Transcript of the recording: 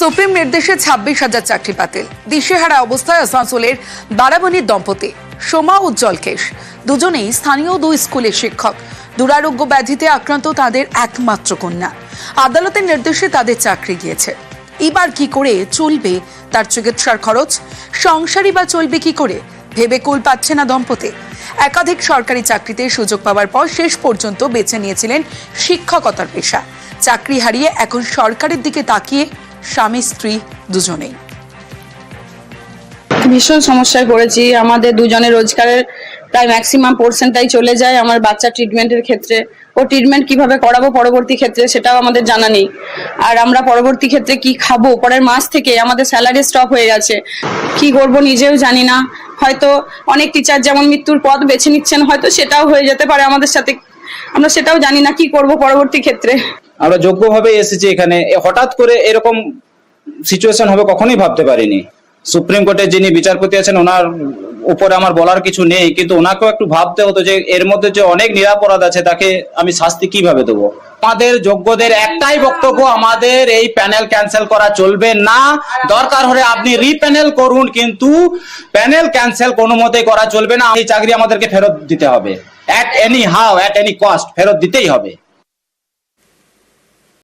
Supreme নির্দেশে 26,000 চাকরি বাতিল। দিশেহারা অবস্থায় আসানসোলের বারাবণীর দম্পতি সোমা উজ্জ্বল কেশ, দুজনেই স্থানীয় দুই স্কুলের শিক্ষক। দুরারোগ্য ব্যাধিতে আক্রান্ত তাদের একমাত্র কন্যা। আদালতের নির্দেশে তাদের চাকরি গিয়েছে। এবার কি করে চলবে তার চিকিৎসার খরচ? সংসারই বা চলবে কি করে ভেবে কুল পাচ্ছে না দম্পতি। একাধিক সরকারি চাকরিতে সুযোগ পাওয়ার পর শেষ পর্যন্ত বেছে নিয়েছিলেন শিক্ষকতার পেশা। চাকরি হারিয়ে এখন সরকারের দিকে তাকিয়ে স্বামী স্ত্রী দুজনেই। ভীষণ সমস্যায় পড়েছি। আমাদের দুজনের রোজগারের প্রায় ম্যাক্সিমাম পোর্শনটাই চলে যায় আমার বাচ্চা ট্রিটমেন্টের ক্ষেত্রে। ও ট্রিটমেন্ট কিভাবে করাবো পরবর্তী ক্ষেত্রে সেটাও আমাদের জানা নেই। আর আমরা পরবর্তী ক্ষেত্রে কি খাবো, পরের মাস থেকে আমাদের স্যালারি স্টপ হয়ে গেছে। কি করব নিজেও জানি না। হয়তো অনেক টিচার যেমন মৃত্যুর পথ বেছে নিচ্ছেন, হয়তো সেটাও হয়ে যেতে পারে আমাদের সাথে। আমরা সেটাও জানি না কি করব পরবর্তী ক্ষেত্রে। আমরা যোগ্যভাবে এসেছি এখানে, হঠাৎ করে এরকম সিচুয়েশন হবে কখনোই ভাবতে পারিনি। সুপ্রিম কোর্টের যিনি বিচারপতি আছেন ওনার উপরে আমার বলার কিছু নেই, কিন্তু ওনাকেও একটু ভাবতে হতো যে এর মধ্যে যে অনেক নিরাপরাধ আছে তাকে আমি শাস্তি কিভাবে দেবো। আমাদের যোগ্যদের একটাই বক্তব্য, আমাদের এই প্যানেল ক্যান্সেল করা চলবে না। দরকার হলে আপনি রিপ্যানেল করুন, কিন্তু প্যানেল ক্যান্সেল কোনো মতেই করা চলবে না। এই চাকরি আমাদেরকে ফেরত দিতে হবে, at any how, at any cost ফেরত দিতেই হবে।